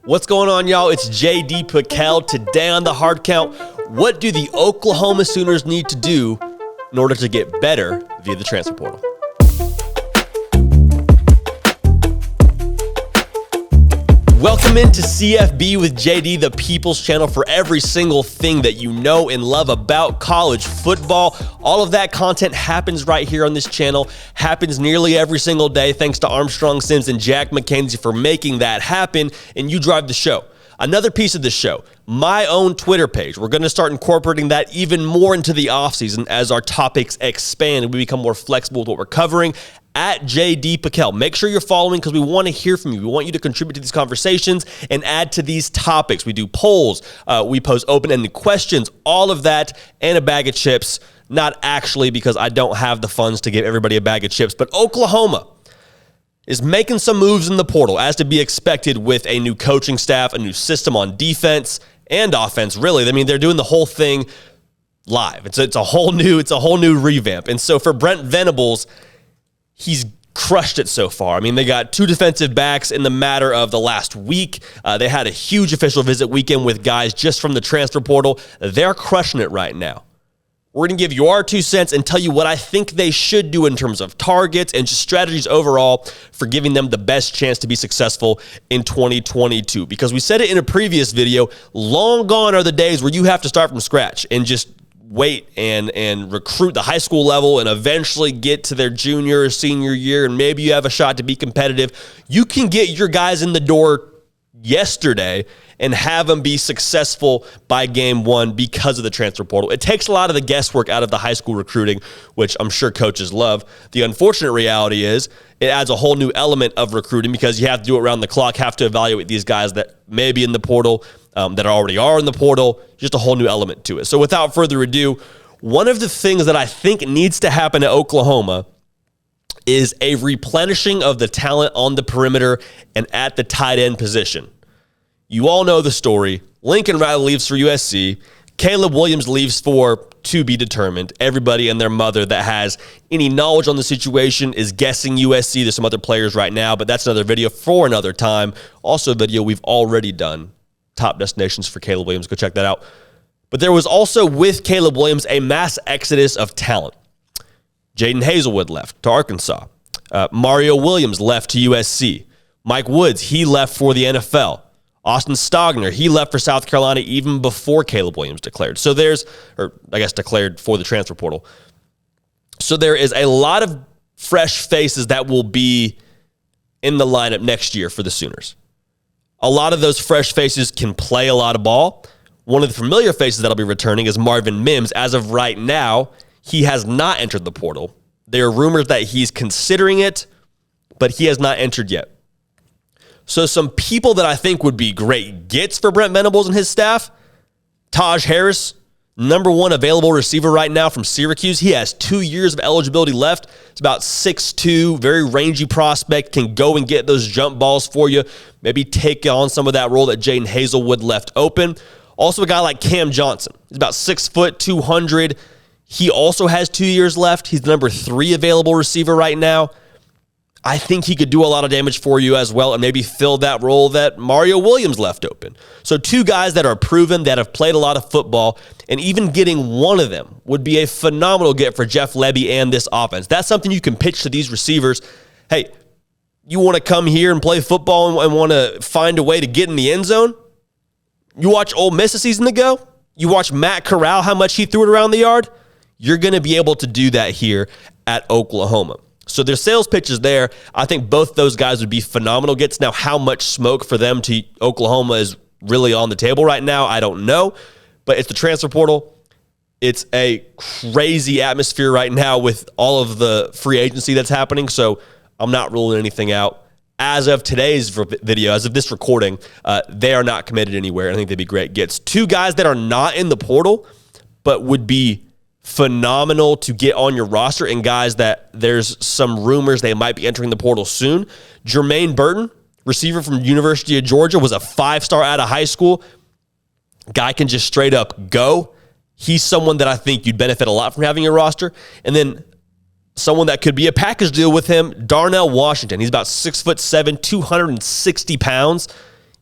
What's going on, y'all? It's JD Pickell. Today on the Hard Count, what do the Oklahoma Sooners need to do in order to get better via the transfer portal? Welcome into CFB with JD, the People's Channel for every single thing that you know and love about college football. All of that content happens right here on this channel, happens nearly every single day. Thanks to Armstrong Sims and Jack McKenzie for making that happen, and you drive the show. Another piece of the show, my own Twitter page. We're going to start incorporating that even more into the offseason as our topics expand and we become more flexible with what we're covering. At JD Pickell. Make sure you're following because we want to hear from you. We want you to contribute to these conversations and add to these topics. We do polls. We pose open-ended questions, all of that, and a bag of chips. Not actually because I don't have the funds to give everybody a bag of chips, but Oklahoma is making some moves in the portal as to be expected with a new coaching staff, a new system on defense and offense, really. I mean, they're doing the whole thing live. It's a whole new revamp. And so for Brent Venables, he's crushed it so far. I mean, they got two defensive backs in the matter of the last week. They had a huge official visit weekend with guys just from the transfer portal. They're crushing it right now. We're going to give you our 2 cents and tell you what I think they should do in terms of targets and just strategies overall for giving them the best chance to be successful in 2022. Because we said it in a previous video, long gone are the days where you have to start from scratch and just wait and recruit the high school level and eventually get to their junior or senior year, and maybe you have a shot to be competitive. You can get your guys in the door yesterday and have them be successful by game one because of the transfer portal. It takes a lot of the guesswork out of the high school recruiting, which I'm sure coaches love. The unfortunate reality is it adds a whole new element of recruiting because you have to do it around the clock, have to evaluate these guys that may be in the portal, that already are in the portal, just a whole new element to it. So without further ado, one of the things that I think needs to happen at Oklahoma is a replenishing of the talent on the perimeter and at the tight end position. You all know the story. Lincoln Riley leaves for USC. Caleb Williams leaves for to be determined. Everybody and their mother that has any knowledge on the situation is guessing USC. There's some other players right now, but that's another video for another time. Also a video we've already done. Top destinations for Caleb Williams. Go check that out. But there was also with Caleb Williams a mass exodus of talent. Jaden Hazelwood left to Arkansas. Mario Williams left to USC. Mike Woods, he left for the NFL. Austin Stogner, he left for South Carolina even before Caleb Williams declared. So declared for the transfer portal. So there is a lot of fresh faces that will be in the lineup next year for the Sooners. A lot of those fresh faces can play a lot of ball. One of the familiar faces that'll be returning is Marvin Mims. As of right now, he has not entered the portal. There are rumors that he's considering it, but he has not entered yet. So some people that I think would be great gets for Brent Venables and his staff, Taj Harris, number one available receiver right now from Syracuse. He has 2 years of eligibility left. It's about 6'2", very rangy prospect, can go and get those jump balls for you, maybe take on some of that role that Jaden Hazelwood left open. Also a guy like Cam Johnson. He's about 6 foot, 200. He also has 2 years left. He's the number 3 available receiver right now. I think he could do a lot of damage for you as well and maybe fill that role that Mario Williams left open. So 2 guys that are proven, that have played a lot of football, and even getting one of them would be a phenomenal get for Jeff Lebby and this offense. That's something you can pitch to these receivers. Hey, you want to come here and play football and want to find a way to get in the end zone? You watch Ole Miss a season ago? You watch Matt Corral, how much he threw it around the yard? You're going to be able to do that here at Oklahoma. So their sales pitch is there. I think both those guys would be phenomenal gets. Now, how much smoke for them to Oklahoma is really on the table right now, I don't know. But it's the transfer portal. It's a crazy atmosphere right now with all of the free agency that's happening. So I'm not ruling anything out. As of today's video, as of this recording, they are not committed anywhere. I think they'd be great gets. 2 guys that are not in the portal, but would be phenomenal to get on your roster, and guys that there's some rumors they might be entering the portal soon. Jermaine Burton, receiver from University of Georgia, was a 5-star out of high school. Guy can just straight up go. He's someone that I think you'd benefit a lot from having your roster. And then someone that could be a package deal with him, Darnell Washington. He's about 6'7", 260 pounds.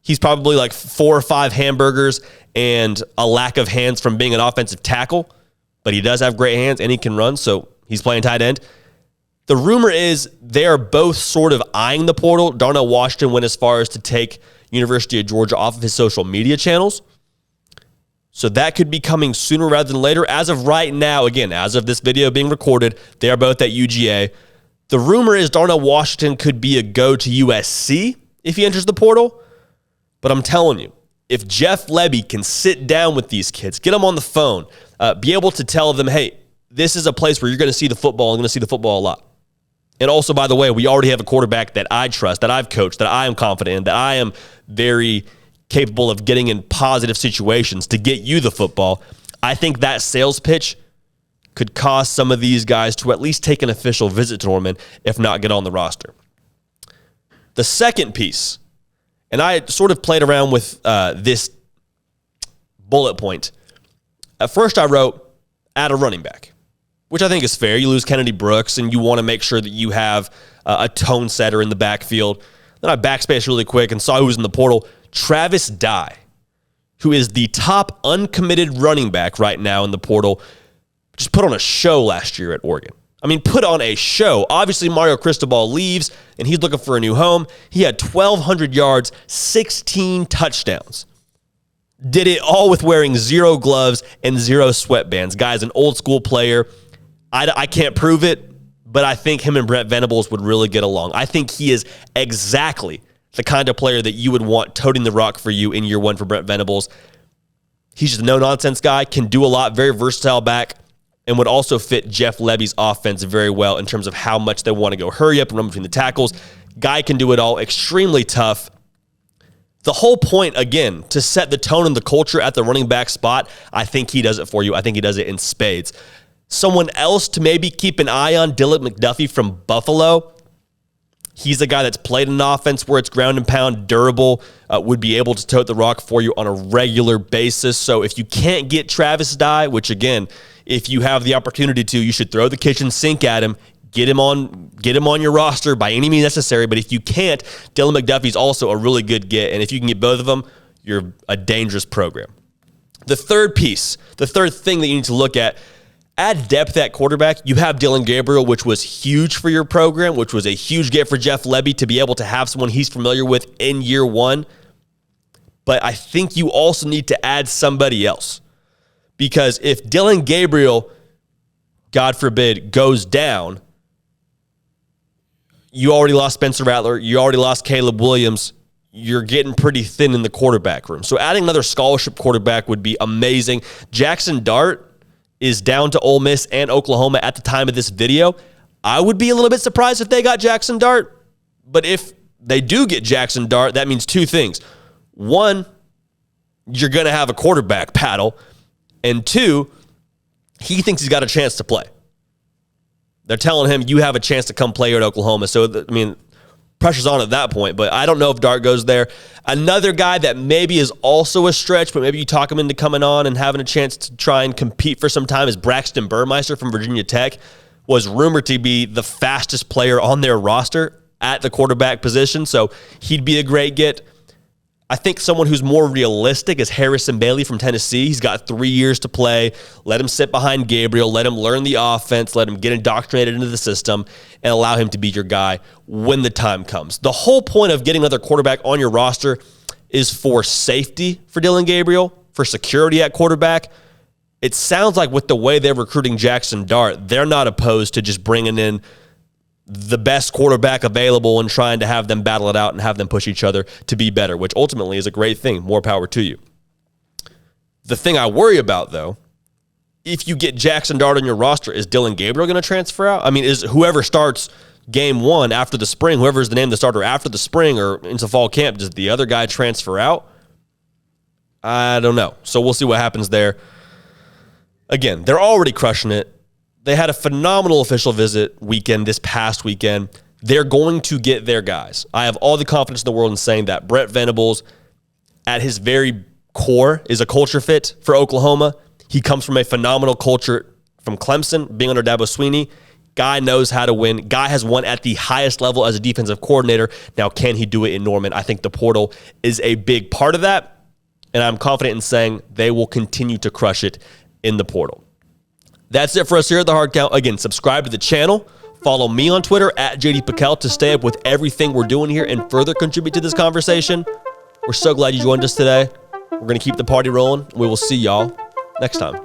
He's probably like 4 or 5 hamburgers and a lack of hands from being an offensive tackle, but he does have great hands and he can run, so he's playing tight end. The rumor is they are both sort of eyeing the portal. Darnell Washington went as far as to take University of Georgia off of his social media channels. So that could be coming sooner rather than later. As of right now, again, as of this video being recorded, they are both at UGA. The rumor is Darnell Washington could be a go to USC if he enters the portal. But I'm telling you, if Jeff Lebby can sit down with these kids, get them on the phone, be able to tell them, hey, this is a place where you're going to see the football and going to see the football a lot. And also, by the way, we already have a quarterback that I trust, that I've coached, that I am confident in, that I am very capable of getting in positive situations to get you the football. I think that sales pitch could cause some of these guys to at least take an official visit to Norman, if not get on the roster. The second piece, and I sort of played around with this bullet point. At first I wrote, add a running back, which I think is fair. You lose Kennedy Brooks, and you want to make sure that you have a tone setter in the backfield. Then I backspaced really quick and saw who was in the portal. Travis Dye, who is the top uncommitted running back right now in the portal, just put on a show last year at Oregon. I mean, put on a show. Obviously, Mario Cristobal leaves, and he's looking for a new home. He had 1,200 yards, 16 touchdowns. Did it all with wearing 0 gloves and 0 sweatbands. Guy's an old-school player. I can't prove it, but I think him and Brent Venables would really get along. I think he is exactly the kind of player that you would want toting the rock for you in year 1 for Brent Venables. He's just a no-nonsense guy, can do a lot, very versatile back, and would also fit Jeff Lebby's offense very well in terms of how much they want to go hurry up and run between the tackles. Guy can do it all, extremely tough. The whole point, again, to set the tone and the culture at the running back spot, I think he does it for you. I think he does it in spades. Someone else to maybe keep an eye on, Dylan McDuffie from Buffalo. He's a guy that's played an offense where it's ground and pound, durable, would be able to tote the rock for you on a regular basis. So if you can't get Travis Dye, which again, if you have the opportunity to, you should throw the kitchen sink at him, get him on your roster by any means necessary. But if you can't, Dylan McDuffie's also a really good get. And if you can get both of them, you're a dangerous program. The third piece, the third thing that you need to look at, add depth at quarterback. You have Dillon Gabriel, which was huge for your program, which was a huge get for Jeff Lebby to be able to have someone he's familiar with in year 1. But I think you also need to add somebody else. Because if Dillon Gabriel, God forbid, goes down, you already lost Spencer Rattler, you already lost Caleb Williams, you're getting pretty thin in the quarterback room. So adding another scholarship quarterback would be amazing. Jackson Dart is down to Ole Miss and Oklahoma at the time of this video. I would be a little bit surprised if they got Jackson Dart. But if they do get Jackson Dart, that means 2 things. 1, you're going to have a quarterback battle. And 2, he thinks he's got a chance to play. They're telling him, you have a chance to come play here at Oklahoma. So, pressure's on at that point, but I don't know if Dart goes there. Another guy that maybe is also a stretch, but maybe you talk him into coming on and having a chance to try and compete for some time is Braxton Burmeister from Virginia Tech. Was rumored to be the fastest player on their roster at the quarterback position, so he'd be a great get. I think someone who's more realistic is Harrison Bailey from Tennessee. He's got 3 years to play. Let him sit behind Gabriel. Let him learn the offense. Let him get indoctrinated into the system and allow him to be your guy when the time comes. The whole point of getting another quarterback on your roster is for safety for Dillon Gabriel, for security at quarterback. It sounds like with the way they're recruiting Jackson Dart, they're not opposed to just bringing in the best quarterback available and trying to have them battle it out and have them push each other to be better, which ultimately is a great thing. More power to you. The thing I worry about, though, if you get Jackson Dart on your roster, is Dillon Gabriel going to transfer out? Is whoever starts game 1 after the spring, whoever's the name of the starter after the spring or into fall camp, does the other guy transfer out? I don't know. So we'll see what happens there. Again, they're already crushing it. They had a phenomenal official visit weekend this past weekend. They're going to get their guys. I have all the confidence in the world in saying that. Brent Venables, at his very core, is a culture fit for Oklahoma. He comes from a phenomenal culture from Clemson, being under Dabo Swinney. Guy knows how to win. Guy has won at the highest level as a defensive coordinator. Now, can he do it in Norman? I think the portal is a big part of that, and I'm confident in saying they will continue to crush it in the portal. That's it for us here at The Hard Count. Again, subscribe to the channel. Follow me on Twitter at JD Pickell to stay up with everything we're doing here and further contribute to this conversation. We're so glad you joined us today. We're going to keep the party rolling. We will see y'all next time.